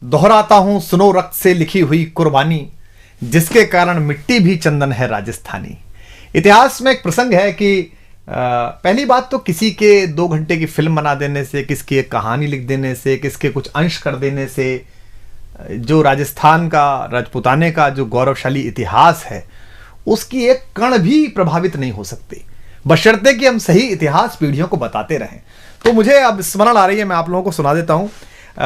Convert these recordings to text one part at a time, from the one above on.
दोहराता हूं सुनो रक्त से लिखी हुई कुर्बानी, जिसके कारण मिट्टी भी चंदन है राजस्थानी। इतिहास में एक प्रसंग है कि पहली बात तो किसी के 2 घंटे की फिल्म बना देने से, किसकी एक कहानी लिख देने से, किसके कुछ अंश कर देने से जो राजस्थान का, राजपूताने का जो गौरवशाली इतिहास है उसकी एक कण भी प्रभावित नहीं हो सकती, बशर्ते कि हम सही इतिहास पीढ़ियों को बताते रहें। तो मुझे अब स्मरण आ रही है, मैं आप लोगों को सुना देता हूं।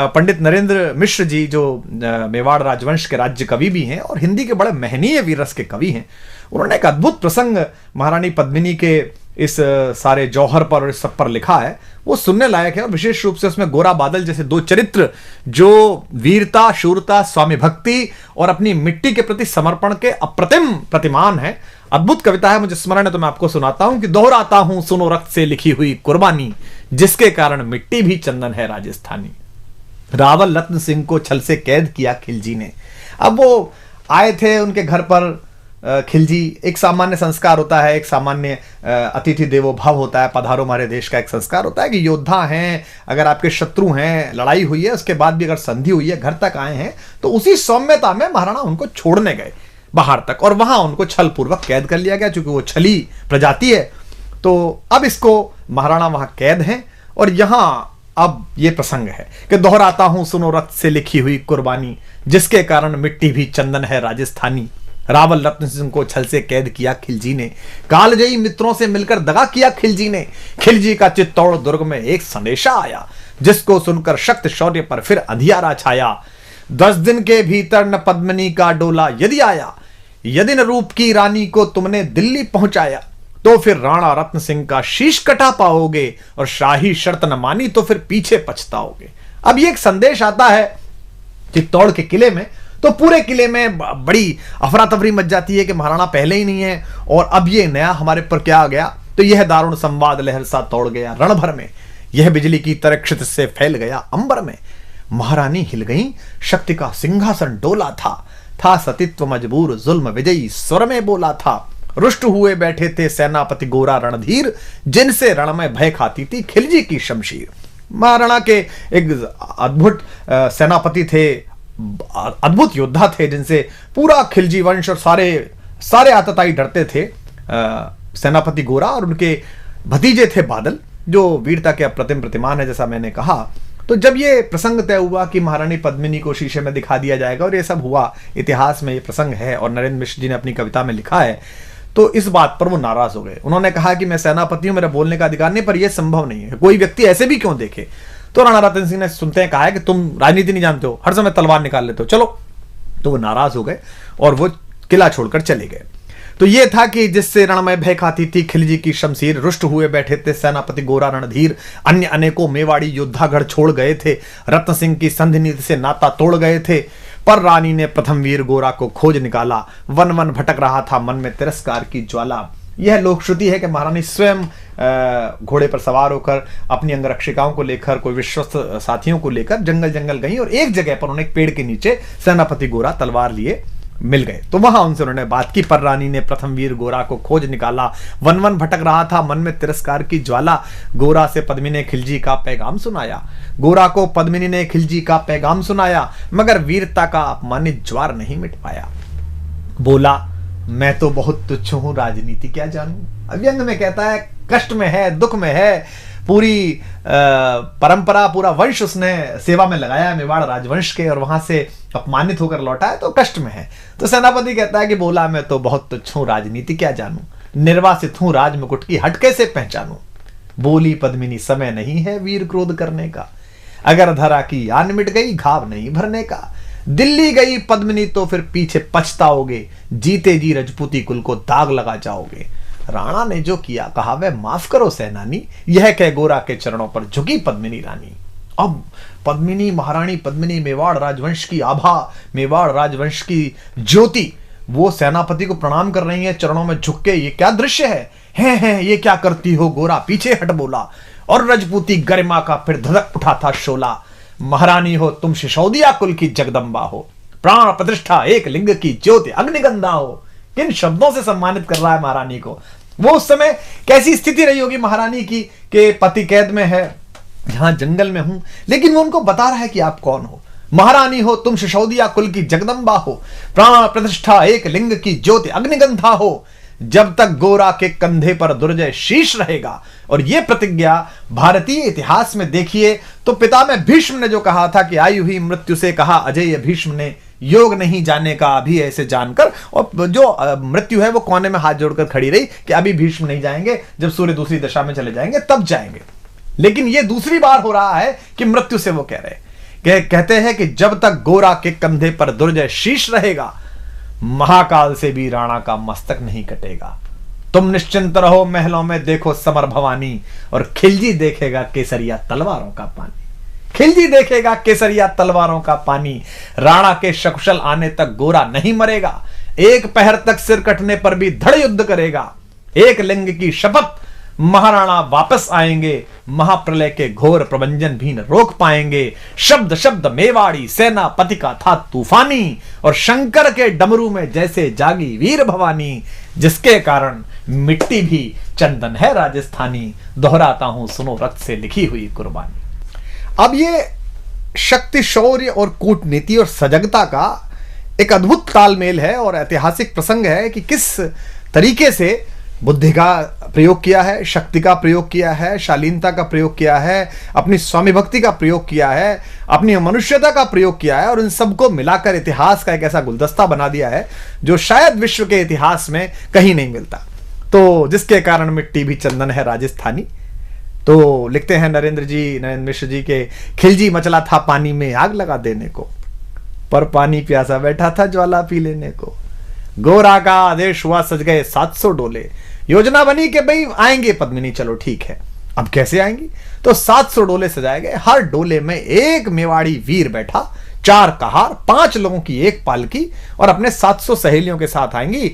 पंडित नरेंद्र मिश्र जी जो मेवाड़ राजवंश के राज्य कवि भी हैं और हिंदी के बड़े महनीय वीररस के कवि हैं, उन्होंने एक अद्भुत प्रसंग महारानी पद्मिनी के इस सारे जौहर पर और इस सब पर लिखा है। वो सुनने लायक है और विशेष रूप से उसमें गोरा बादल जैसे 2 चरित्र जो वीरता, शूरता, स्वामी भक्ति और अपनी मिट्टी के प्रति समर्पण के अप्रतिम प्रतिमान है। अद्भुत कविता है, मुझे स्मरण है तो मैं आपको सुनाता हूं कि दोहराता हूं सुनो रक्त से लिखी हुई कुर्बानी, जिसके कारण मिट्टी भी चंदन है राजस्थानी। रावल रत्न सिंह को छल से कैद किया खिलजी ने। अब वो आए थे उनके घर पर खिलजी, एक सामान्य संस्कार होता है, एक सामान्य अतिथि देवो भव होता है, पधारो हमारे देश का एक संस्कार होता है कि योद्धा हैं, अगर आपके शत्रु हैं, लड़ाई हुई है, उसके बाद भी अगर संधि हुई है, घर तक आए हैं, तो उसी सौम्यता में महाराणा उनको छोड़ने गए बाहर तक और वहां उनको छल पूर्वक कैद कर लिया गया। चूंकि वो छली प्रजाति है तो अब इसको महाराणा वहां कैद हैं और यहां अब ये प्रसंग है कि दोहराता हूं सुनो रक्त से लिखी हुई कुर्बानी, जिसके कारण मिट्टी भी चंदन है राजस्थानी। रावल रत्न सिंह को छल से कैद किया खिलजी ने, कालजयी मित्रों से मिलकर दगा किया खिलजी ने। खिलजी का चित्तौड़ दुर्ग में एक संदेशा आया, जिसको सुनकर शक्त शौर्य पर फिर अंधियारा छाया। 10 दिन के भीतर न पद्मिनी का डोला यदि आया, यदि न रूप की रानी को तुमने दिल्ली पहुंचाया, तो फिर राणा रत्न सिंह का शीश कटा पाओगे और शाही शर्त न मानी तो फिर पीछे पछताओगे। अब ये एक संदेश आता है चित्तौड़ के किले में, तो पूरे किले में बड़ी अफरा तफरी मच जाती है कि महाराणा पहले ही नहीं है और अब ये नया हमारे पर क्या आ गया। तो यह दारुण संवाद लहर सा तोड़ गया रण भर में, यह बिजली की तरह क्षित से फैल गया अंबर में। महारानी हिल गई, शक्ति का सिंहासन डोला था सतीत्व मजबूर जुल्म विजयी स्वर में बोला था। रुष्ट हुए बैठे थे सेनापति गोरा रणधीर, जिनसे रण में भय खाती थी खिलजी की शमशीर। महाराणा के एक अद्भुत सेनापति थे, अद्भुत योद्धा थे, जिनसे पूरा खिलजी वंश और सारे आतताई डरते थे। सेनापति गोरा और उनके भतीजे थे बादल, जो वीरता के अप्रतिम प्रतिमान है, जैसा मैंने कहा। तो जब ये प्रसंग तय हुआ कि महारानी पद्मिनी को शीशे में दिखा दिया जाएगा और ये सब हुआ, इतिहास में ये प्रसंग है और नरेंद्र मिश्र जी ने अपनी कविता में लिखा है, तो इस बात पर वो नाराज हो गए। उन्होंने कहा कि मैं सेनापति हूं, मेरा बोलने का अधिकार नहीं, पर यह संभव नहीं है, कोई व्यक्ति ऐसे भी क्यों देखे। तो राणा रतन सिंह ने सुनते हैं कहा है कि तुम राजनीति नहीं जानते हो, हर समय तलवार निकाल लेते हो, चलो। तो वो नाराज हो गए और वो किला छोड़कर चले गए। तो ये था कि जिससे रण में भय खाती थी खिलजी की शमशीर, रुष्ट हुए बैठे थे सेनापति गोरा रणधीर, अन्य अनेकों मेवाड़ी योद्धागढ़ छोड़ गए थे, रत्न सिंह की संधि नीति से नाता तोड़ गए थे। पर रानी ने प्रथम वीर गोरा को खोज निकाला, वन वन भटक रहा था मन में तिरस्कार की ज्वाला। यह लोक श्रुति है कि महारानी स्वयं घोड़े पर सवार होकर अपनी अंगरक्षिकाओं को लेकर, कोई विश्वस्त साथियों को लेकर जंगल जंगल गई और एक जगह पर उन्हें एक पेड़ के नीचे सेनापति गोरा तलवार लिए मिल गए। तो वहां उनसे उन्होंने बात की। पर रानी ने प्रथम वीर गोरा को खोज निकाला, वन वन भटक रहा था मन में तिरस्कार की ज्वाला। गोरा से पद्मिनी ने खिलजी का पैगाम सुनाया, गोरा को पद्मिनी ने खिलजी का पैगाम सुनाया, मगर वीरता का अपमानित ज्वार नहीं मिट पाया। बोला मैं तो बहुत तुच्छ हूं, राजनीति क्या जानूं। व्यंग में कहता है कष्ट में है, दुख में है, पूरी परंपरा, पूरा वंश उसने सेवा में लगाया मेवाड़ राजवंश के और वहां से अपमानित होकर लौटा है, तो कष्ट में है। तो सेनापति कहता है कि बोला मैं तो बहुत तुच्छ हूं, राजनीति क्या जानूं, निर्वासित हूं राज मुकुट की हट कैसे पहचानूं। बोली पद्मिनी समय नहीं है वीर क्रोध करने का, अगर धरा की आन मिट गई घाव नहीं भरने का। दिल्ली गई पद्मिनी तो फिर पीछे पछताओगे, जीते जी रजपूती कुल को दाग लगा जाओगे। राणा ने जो किया कहा वह माफ करो सेनानी, यह कह गोरा के चरणों पर झुकी पद्मिनी रानी। अब पद्मिनी, महारानी पद्मिनी, मेवाड़ राजवंश की आभा, मेवाड़ राजवंश की ज्योति, वो सेनापति को प्रणाम कर रही है चरणों में झुक के। ये क्या दृश्य है ये क्या करती हो। गोरा पीछे हट बोला और रजपूती गरिमा का फिर धधक उठा था शोला। महारानी हो तुम सिसोदिया कुल की जगदम्बा हो, प्राण प्रतिष्ठा एक लिंग की ज्योति अग्निगंधा हो। किन शब्दों से सम्मानित कर रहा है महारानी को। वो उस समय कैसी स्थिति रही होगी महारानी की कि पति कैद में है, यहां जंगल में हूं, लेकिन वो उनको बता रहा है कि आप कौन हो। महारानी हो तुम सिसोदिया कुल की जगदम्बा हो, प्राण प्रतिष्ठा एक लिंग की ज्योति अग्निगंधा हो, जब तक गोरा के कंधे पर दुर्जय शीश रहेगा। और यह प्रतिज्ञा भारतीय इतिहास में देखिए तो पितामह भीष्म ने जो कहा था कि आई हुई मृत्यु से कहा अजय भीष्म ने, योग नहीं जाने का अभी ऐसे जानकर, और जो मृत्यु है वो कोने में हाथ जोड़कर खड़ी रही कि अभी भीष्म नहीं जाएंगे, जब सूर्य दूसरी दिशा में चले जाएंगे तब जाएंगे। लेकिन यह दूसरी बार हो रहा है कि मृत्यु से वो कह रहे, कहते हैं कि जब तक गोरा के कंधे पर दुर्जय शीश रहेगा, महाकाल से भी राणा का मस्तक नहीं कटेगा। तुम निश्चिंत रहो महलों में देखो समर भवानी, और खिलजी देखेगा केसरिया तलवारों का पानी। खिलजी देखेगा केसरिया तलवारों का पानी। राणा के सकुशल आने तक गोरा नहीं मरेगा, एक पहर तक सिर कटने पर भी धड़ युद्ध करेगा। एक लिंग की शपथ, महाराणा वापस आएंगे, महाप्रलय के घोर प्रबंजन भी न रोक पाएंगे। शब्द शब्द मेवाड़ी सेनापति का था तूफानी, और शंकर के डमरू में जैसे जागी वीर भवानी, जिसके कारण मिट्टी भी चंदन है राजस्थानी। दोहराता हूं सुनो रक्त से लिखी हुई कुर्बानी। अब ये शक्ति, शौर्य और कूटनीति और सजगता का एक अद्भुत तालमेल है और ऐतिहासिक प्रसंग है कि किस तरीके से बुद्धि का प्रयोग किया है, शक्ति का प्रयोग किया है, शालीनता का प्रयोग किया है, अपनी स्वामी भक्ति का प्रयोग किया है, अपनी मनुष्यता का प्रयोग किया है, और इन सबको मिलाकर इतिहास का एक ऐसा गुलदस्ता बना दिया है जो शायद विश्व के इतिहास में कहीं नहीं मिलता। तो जिसके कारण मिट्टी भी चंदन है राजस्थानी। तो लिखते हैं नरेंद्र मिश्र जी के, खिलजी मचला था पानी में आग लगा देने को, पर पानी प्यासा बैठा था ज्वाला पी लेने को। गोरा का आदेश हुआ सज गए 700 डोले, योजना बनी कि भाई आएंगे पद्मिनी, चलो ठीक है। अब कैसे आएंगी? तो 700 डोले सजाए गए, हर डोले में एक मेवाड़ी वीर बैठा, 4 कहार, 5 लोगों की एक पालकी, और अपने 700 सहेलियों के साथ आएंगी।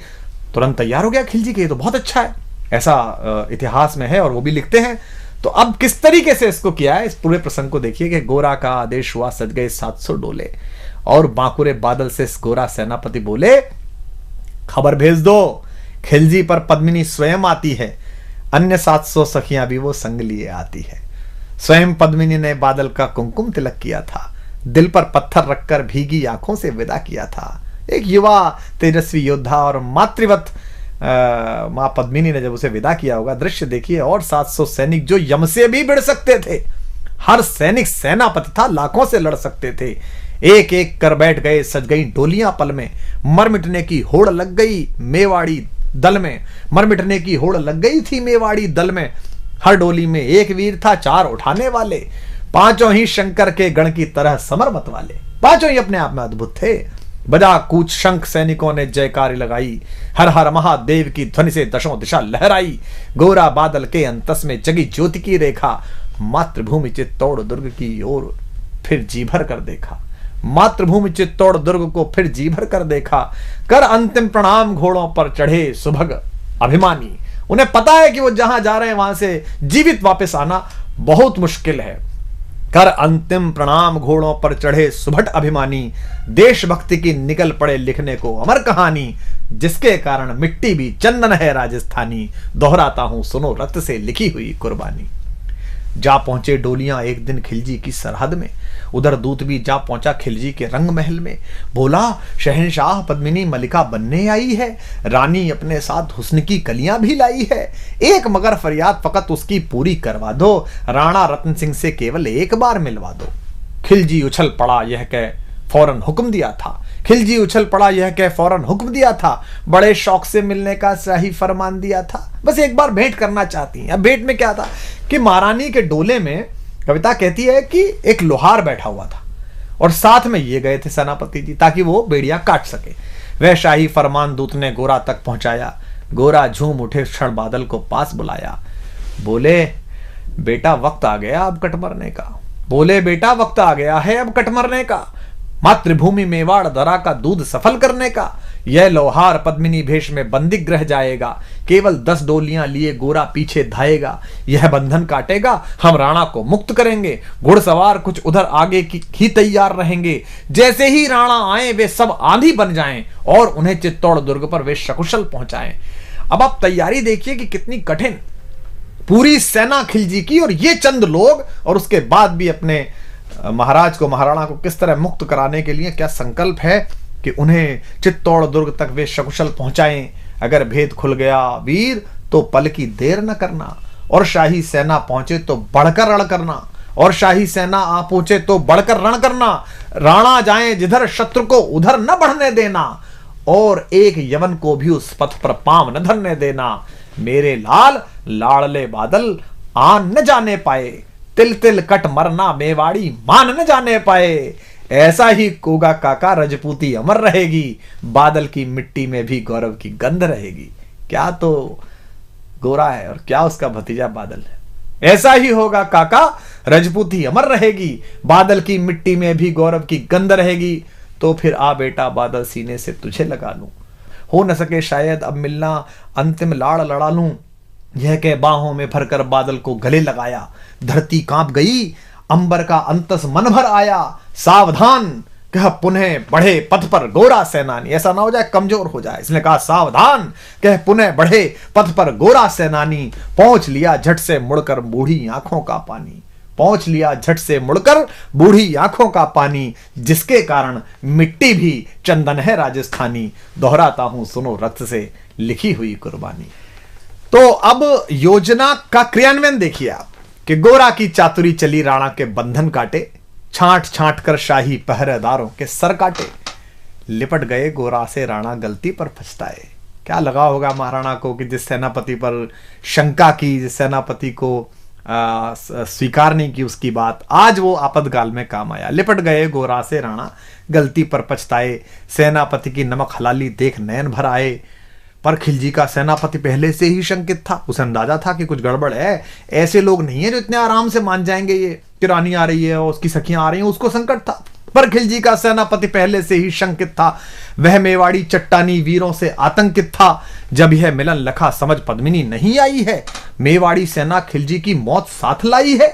तुरंत तैयार हो गया खिलजी के, ये तो बहुत अच्छा है, ऐसा इतिहास में है और वो भी लिखते हैं। तो अब किस तरीके से इसको किया है, इस पूरे प्रसंग को देखिए कि गोरा का आदेश हुआ सज गए 700 डोले, और बांकुरे बादल से गोरा सेनापति बोले खबर भेज दो, खिलजी पर पद्मिनी स्वयं आती है, अन्य 700 सखियां भी वो संग लिए आती है। स्वयं पद्मिनी ने बादल का कुमकुम तिलक किया था, दिल पर पत्थर रखकर भीगी आंखों से विदा किया था। एक युवा तेजस्वी योद्धा और मातृवत मां पद्मिनी ने जब उसे विदा किया होगा, दृश्य देखिए। और 700 सैनिक जो यम से भी भिड़ सकते थे, हर सैनिक सेनापति था, लाखों से लड़ सकते थे, एक एक कर बैठ गए, सज गई डोलियां पल में, मर मिटने की होड़ लग गई मेवाड़ी दल में, मर मिटने की होड़ लग गई थी मेवाड़ी दल में। हर डोली में एक वीर था, 4 उठाने वाले, पांचों ही शंकर के गण की तरह समर मत वाले, पांचों ही अपने आप में अद्भुत थे। बजा कूच शंख सैनिकों ने जयकारी लगाई, हर हर महादेव की ध्वनि से दशों दिशा लहराई। गोरा बादल के अंतस में जगी ज्योति की रेखा, मातृभूमि चित्तौड़ दुर्ग की ओर फिर जी भर कर देखा, मातृभूमि चित्तौड़ दुर्ग को फिर जी भर कर देखा। कर अंतिम प्रणाम घोड़ों पर चढ़े सुभग अभिमानी। उन्हें पता है कि वो जहां जा रहे हैं वहां से जीवित वापस आना बहुत मुश्किल है। कर अंतिम प्रणाम घोड़ों पर चढ़े सुभट अभिमानी, देशभक्ति की निकल पड़े लिखने को अमर कहानी, जिसके कारण मिट्टी भी चंदन है राजस्थानी। दोहराता हूं सुनो रक्त से लिखी हुई कुर्बानी। जा पहुंचे डोलियां एक दिन खिलजी की सरहद में, उधर दूत भी जा पहुंचा खिलजी के रंग महल में। बोला शहंशाह पद्मिनी मलिका बनने आई है, रानी अपने साथ हुस्न की कलियां भी लाई है। एक मगर फरियाद फकत उसकी पूरी करवा दो, राणा रतन सिंह से केवल एक बार मिलवा दो। खिलजी उछल पड़ा यह कह फौरन हुक्म दिया था, खिलजी उछल पड़ा यह कह फौरन हुक्म दिया था, बड़े शौक से मिलने का शाही फरमान दिया था। बस एक बार भेंट करना चाहती हैं। अब भेंट में क्या था कि महारानी के डोले में कविता कहती है कि एक लोहार बैठा हुआ था और साथ में ये गए थे सेनापति जी, ताकि वो बेड़ियां काट सके। वह शाही फरमान दूत ने गोरा तक पहुंचाया। गोरा झूम उठे, क्षण बादल को पास बुलाया। बोले बेटा वक्त आ गया अब कट मरने का, बोले बेटा वक्त आ गया है अब कट मरने का, मातृभूमि मेवाड़ दरा का दूध सफल करने का। यह लोहार पद्मिनी भेष में बंदी ग्रह जाएगा, केवल 10 डोलियां लिए गोरा पीछे धाएगा। यह बंधन काटेगा, हम राणा को मुक्त करेंगे। घुड़सवार कुछ उधर आगे की ही तैयार रहेंगे, जैसे ही राणा आए वे सब आंधी बन जाएं और उन्हें चित्तौड़ दुर्ग पर वे सकुशल पहुंचाएं। अब आप तैयारी देखिए कि कितनी कठिन, पूरी सेना खिलजी की और ये चंद लोग, और उसके बाद भी अपने महाराज को, महाराणा को किस तरह मुक्त कराने के लिए क्या संकल्प है कि उन्हें चित्तौड़ दुर्ग तक वे सकुशल पहुंचाएं। अगर भेद खुल गया वीर तो पल की देर न करना, और शाही सेना पहुंचे तो बढ़कर रण करना, और शाही सेना आ पहुंचे तो बढ़कर रण करना। राणा जाए जिधर शत्रु को उधर न बढ़ने देना, और एक यवन को भी उस पथ पर पांव न धरने देना। मेरे लाल लाड़ले बादल आन न जाने पाए, तिल तिल कट मरना मेवाड़ी मान न जाने पाए। ऐसा ही कोगा काका रजपूती अमर रहेगी, बादल की मिट्टी में भी गौरव की गंध रहेगी। क्या तो गोरा है और क्या उसका भतीजा बादल है। ऐसा ही होगा काका, रजपूती अमर रहेगी, बादल की मिट्टी में भी गौरव की गंध रहेगी। तो फिर आ बेटा बादल सीने से तुझे लगा लूं, हो न सके शायद अब मिलना, अंतिम लाड़ लड़ा लूं। यह कह बाहों में भरकर बादल को गले लगाया। धरती कांप गई, अंबर का अंतस मन भर आया। सावधान कह पुनः बढ़े पथ पर गोरा सेनानी। ऐसा ना हो जाए कमजोर हो जाए, इसने कहा सावधान कह पुनः बढ़े पथ पर गोरा सेनानी। पहुंच लिया झट से मुड़कर बूढ़ी आंखों का पानी, पहुंच लिया झट से मुड़कर बूढ़ी आंखों का पानी। जिसके कारण मिट्टी भी चंदन है राजस्थानी, दोहराता हूं सुनो रक्त से लिखी हुई कुर्बानी। तो अब योजना का क्रियान्वयन देखिए आप कि गोरा की चातुरी चली, राणा के बंधन काटे, छांट छांट कर शाही पहरेदारों के सर काटे। लिपट गए गोरा से राणा गलती पर पछताए। क्या लगा होगा महाराणा को कि जिस सेनापति पर शंका की, जिस सेनापति को स्वीकार नहीं की उसकी बात, आज वो आपातकाल में काम आया। लिपट गए गोरा से राणा गलती पर पछताए, सेनापति की नमक हलाली देख नयन भर आए। पर खिलजी का सेनापति पहले से ही शंकित था, उसे अंदाजा था कि कुछ गड़बड़ है। ऐसे लोग नहीं है जो इतने आराम से मान जाएंगे ये कि रानी आ रही है और उसकी सखियां आ रही हैं, उसको संकट था। पर खिलजी का सेनापति पहले से ही शंकित था, वह मेवाड़ी चट्टानी वीरों से आतंकित था। जब यह मिलन लखा समझ पद्मिनी नहीं आई है, मेवाड़ी सेना खिलजी की मौत साथ लाई है।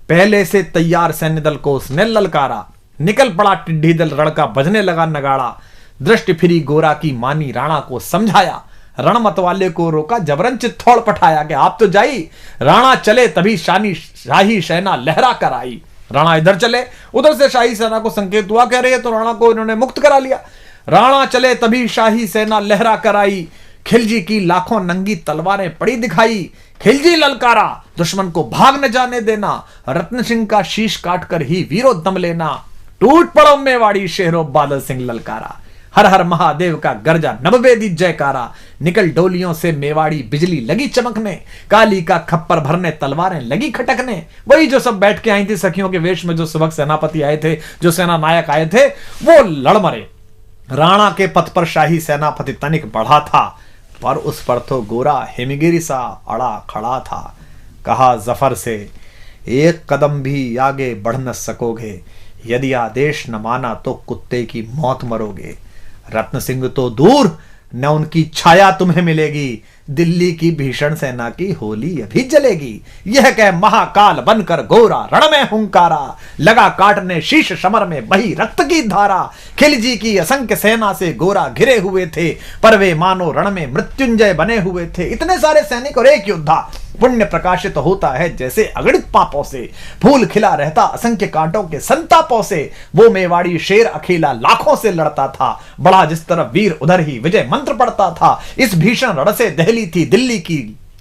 पहले से तैयार सैन्य दल को उसने ललकारा, निकल पड़ा टिड्डी दल, रण का बजने लगा नगाड़ा। दृष्टि फिरी गोरा की मानी, राणा को समझाया, रण मतवाले को रोका, जबरन चित्तौड़ पठाया कि आप तो जाई। राणा चले तभी शाही सेना लहरा कर आई। राणा इधर चले, उधर से शाही सेना को संकेत हुआ, कह रहे हैं तो राणा को इन्होंने मुक्त करा लिया। राणा चले तभी शाही सेना लहरा कर आई। खिलजी की लाखों नंगी तलवारें पड़ी दिखाई। खिलजी ललकारा, दुश्मन को भाग न जाने देना, रत्न सिंह का शीश काटकर ही वीरो दम लेना। टूट पड़ो मेवाड़ी शेरो, बादल सिंह ललकारा। हर हर महादेव का गर्जा, नववेदी जयकारा। निकल डोलियों से मेवाड़ी बिजली लगी चमकने, काली का खप्पर भरने तलवारें लगी खटकने। वही जो सब बैठ के आई थी सखियों के वेश में, जो सुबह सेनापति आए थे, जो सेना नायक आए थे, वो लड़ मरे। राणा के पथ पर शाही सेनापति तनिक बढ़ा था, पर उस पर तो गोरा हिमगिरी सा अड़ा खड़ा था। कहा जफर से, एक कदम भी आगे बढ़ न सकोगे, यदि आदेश न माना तो कुत्ते की मौत मरोगे। रत्न सिंह तो दूर, न उनकी छाया तुम्हें मिलेगी, दिल्ली की भीषण सेना की होली अभी जलेगी। यह कह महाकाल बनकर गोरा रण में हुंकारा, लगा काटने शीश समर में बही रक्त की धारा। खिलजी की असंख्य सेना से गोरा घिरे हुए थे, पर वे मानो रण में मृत्युंजय बने हुए थे। इतने सारे सैनिक और एक योद्धा, पुण्य प्रकाशित होता है जैसे अगणित पापों से, फूल खिला रहता असंख्य कांटों के संतापों से। वो मेवाड़ी शेर अकेला लाखों से लड़ता था, बड़ा जिस तरफ वीर उधर ही विजय मंत्र पढ़ता था। इस भीषण रण से दहली थी दिल्ली की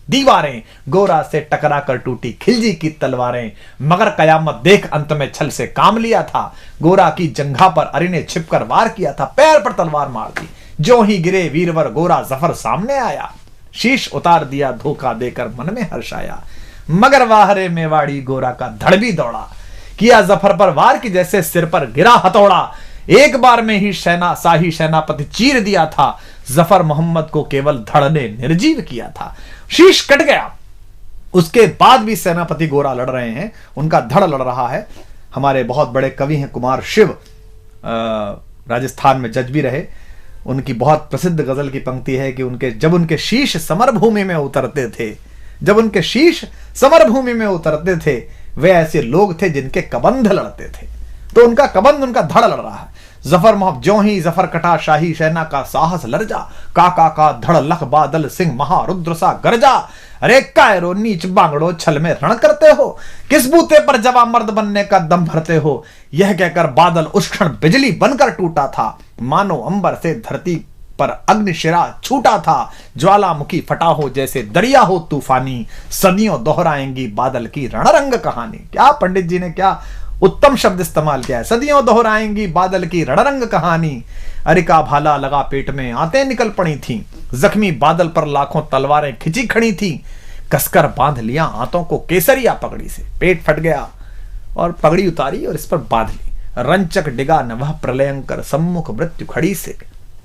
दीवारें, गोरा से टकरा कर टूटी खिलजी की तलवारें। मगर कयामत देख अंत में छल से काम लिया था, गोरा की जंघा पर अरि ने छिपकर वार किया था, पैर पर तलवार मार दी। जो ही गिरे वीरवर गोरा जफर सामने आया, शीश उतार दिया धोखा देकर मन में हर्ष आया। मगर वाहरे मेवाड़ी गोरा का धड़ भी दौड़ा, किया जफर पर वार की जैसे सिर पर गिरा हथौड़ा। एक बार में ही शाही सेनापति चीर दिया था, जफर मोहम्मद को केवल धड़ ने निर्जीव किया था। शीश कट गया, उसके बाद भी सेनापति गोरा लड़ रहे हैं, उनका धड़ लड़ रहा है। हमारे बहुत बड़े कवि हैं कुमार शिव, राजस्थान में जज भी रहे। उनकी बहुत प्रसिद्ध गजल की पंक्ति है कि जब उनके शीश समर भूमि में उतरते थे, जब उनके शीश समर भूमि में उतरते थे, वे ऐसे लोग थे जिनके कबंध लड़ते थे। तो उनका कबंध, उनका धड़ लड़ रहा है। जफर मोहब्बत ज्यों ही जफर कटा शाही सेना का साहस लरजा, काका का धड़ लख बादल सिंह महारुद्र सा गरजा। अरे कायरो नीच बांगड़ो छल में रण करते हो, किस बूते पर जवा मर्द बनने का दम भरते हो। यह कहकर बादल उस क्षण बिजली बनकर टूटा था, मानो अंबर से धरती पर अग्निशिरा छूटा था। ज्वालामुखी फटा हो जैसे दरिया हो तूफानी, सदियों दोहराएंगी बादल की रणरंग कहानी। क्या पंडित जी ने क्या उत्तम शब्द इस्तेमाल किया है, सदियों दोहराएंगी बादल की रणरंग कहानी। अरिका भाला लगा पेट में आंतें निकल पड़ी थी, जख्मी बादल पर लाखों तलवारें खिंची खड़ी थी। कसकर बांध लिया आंतों को केसरिया पगड़ी से, पेट फट गया और पगड़ी उतारी और इस पर बांध ली। रंचक डिगा न वह प्रलयंकर सम्मुख मृत्यु खड़ी से।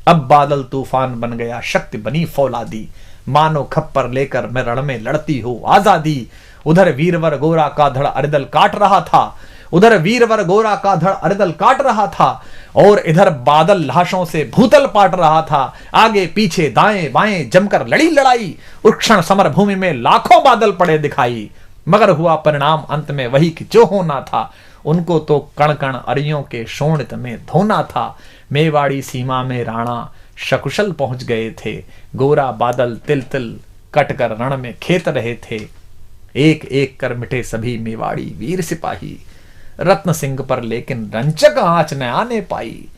अब बादल तूफान बन गया शक्ति बनी फौलादी, मानो खप्पर लेकर मैं रण में लड़ती हो आजादी। उधर वीरवर गोरा का धड़ अरिदल काट रहा था, उधर वीरवर गोरा का धड़ अरिदल काट रहा था, और इधर बादल लाशों से भूतल पाट रहा था। आगे पीछे दाएं बाएं जमकर लड़ी लड़ाई, उस क्षण समर भूमि में लाखों बादल पड़े दिखाई। मगर हुआ परिणाम अंत में वही कि जो होना था, उनको तो कण कण अरियों के शोणित में धोना था। मेवाड़ी सीमा में राणा सकुशल पहुंच गए थे, गोरा बादल तिल तिल कटकर रण में खेत रहे थे। एक एक कर मिटे सभी मेवाड़ी वीर सिपाही, रत्न सिंह पर लेकिन रंचक आंच न आने पाई।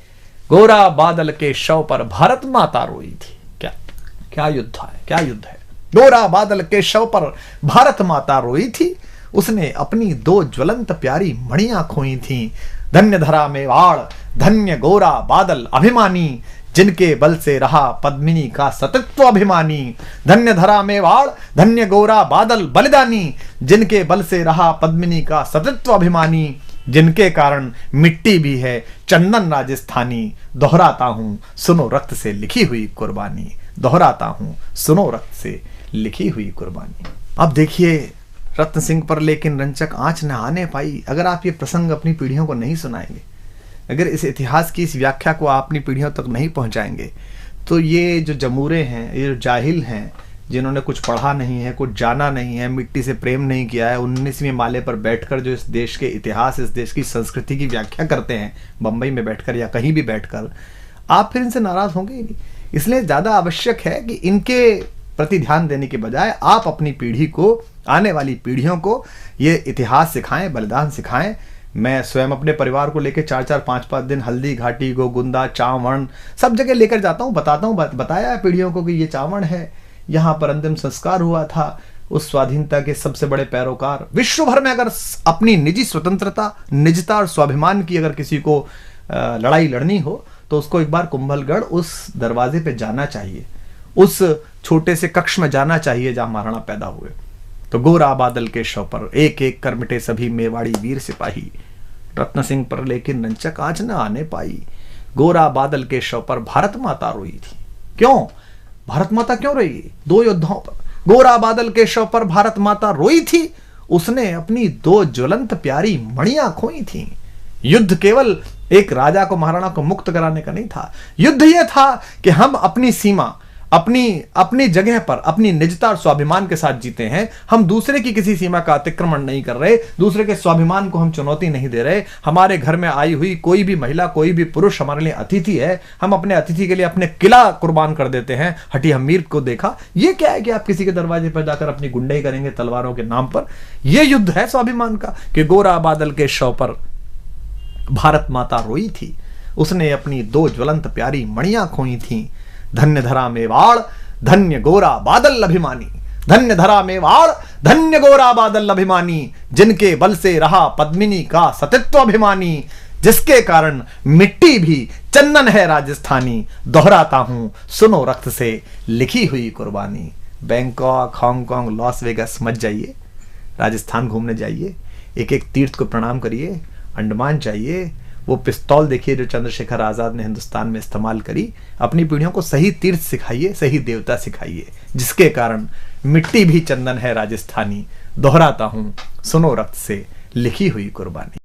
गोरा बादल के शव पर भारत माता रोई थी। क्या क्या युद्ध है, क्या युद्ध है। गोरा बादल के शव पर भारत माता रोई थी, उसने अपनी दो ज्वलंत प्यारी मणियां खोई थी। धन्य धरा मेवाड़, धन्य गोरा बादल अभिमानी, जिनके बल से रहा पद्मिनी का सतत्व अभिमानी। धन्य धरा मेवाड़, धन्य गोरा बादल बलिदानी, जिनके बल से रहा पद्मिनी का सतत्व अभिमानी। जिनके कारण मिट्टी भी है चंदन राजस्थानी, दोहराता हूं सुनो रक्त से लिखी हुई कुर्बानी। दोहराता हूं सुनो रक्त से लिखी हुई कुर्बानी। अब देखिए रत्न सिंह पर लेकिन रंचक आंच न आने पाई। अगर आप ये प्रसंग अपनी पीढ़ियों को नहीं सुनाएंगे, अगर इस इतिहास की इस व्याख्या को आप अपनी पीढ़ियों तक नहीं पहुंचाएंगे, तो ये जो जमूरे हैं, ये जो जाहिल हैं, जिन्होंने कुछ पढ़ा नहीं है, कुछ जाना नहीं है, मिट्टी से प्रेम नहीं किया है, 19वीं माले पर बैठकर जो इस देश के इतिहास, इस देश की संस्कृति की व्याख्या करते हैं, बंबई में बैठकर या कहीं भी बैठकर, आप फिर इनसे नाराज होंगे ही नहीं। इसलिए ज़्यादा आवश्यक है कि इनके प्रति ध्यान देने के बजाय आप अपनी पीढ़ी को, आने वाली पीढ़ियों को ये इतिहास सिखाएं, बलिदान सिखाएं। मैं स्वयं अपने परिवार को लेकर 4-4, 5-5 दिन हल्दी घाटी, गोगुंदा, चावण सब जगह लेकर जाता हूँ, बताता हूँ, बताया है पीढ़ियों को कि ये चावण है, यहाँ पर अंतिम संस्कार हुआ था उस स्वाधीनता के सबसे बड़े पैरोकार। विश्व भर में अगर अपनी निजी स्वतंत्रता, निजता और स्वाभिमान की अगर किसी को लड़ाई लड़नी हो, तो उसको एक बार कुंभलगढ़ उस दरवाजे पे जाना चाहिए, उस छोटे से कक्ष में जाना चाहिए जहां महाराणा पैदा हुए। तो गोरा बादल के शव पर एक एक कर मिटे सभी मेवाड़ी वीर सिपाही, रत्न सिंह पर लेकिन रंचक आंच न आने पाई। गोरा बादल के शव पर भारत माता रोई थी। क्यों भारत माता क्यों रोई? दो योद्धाओं पर। गोरा बादल के शव पर भारत माता रोई थी, उसने अपनी दो ज्वलंत प्यारी मणियां खोई थी। युद्ध केवल एक राजा को, महाराणा को मुक्त कराने का नहीं था। युद्ध यह था कि हम अपनी सीमा, अपनी जगह पर अपनी निजता और स्वाभिमान के साथ जीते हैं। हम दूसरे की किसी सीमा का अतिक्रमण नहीं कर रहे, दूसरे के स्वाभिमान को हम चुनौती नहीं दे रहे। हमारे घर में आई हुई कोई भी महिला, कोई भी पुरुष हमारे लिए अतिथि है, हम अपने अतिथि के लिए अपने किला कुर्बान कर देते हैं। हटी हमीर को देखा, ये क्या है कि आप किसी के दरवाजे पर जाकर अपनी गुंडाई करेंगे तलवारों के नाम पर। यह युद्ध है स्वाभिमान का कि गोरा बादल के शव पर भारत माता रोई थी, उसने अपनी दो ज्वलंत प्यारी मणियां खोई थी। धन्य धरा मेवाड़, धन्य गोरा बादल अभिमानी, धन्य धरा मेवाड़, धन्य गोरा बादल अभिमानी, जिनके बल से रहा पद्मिनी का सतत्व अभिमानी, जिसके कारण मिट्टी भी चंदन है राजस्थानी। दोहराता हूं सुनो रक्त से लिखी हुई कुर्बानी। बैंकॉक, हांगकांग, लॉस वेगस मत जाइए, राजस्थान घूमने जाइए, एक एक तीर्थ को प्रणाम करिए। अंडमान जाइए, वो पिस्तौल देखिए जो चंद्रशेखर आजाद ने हिंदुस्तान में इस्तेमाल करी। अपनी पीढ़ियों को सही तीर्थ सिखाइए, सही देवता सिखाइए, जिसके कारण मिट्टी भी चंदन है राजस्थानी। दोहराता हूं सुनो रक्त से लिखी हुई कुर्बानी।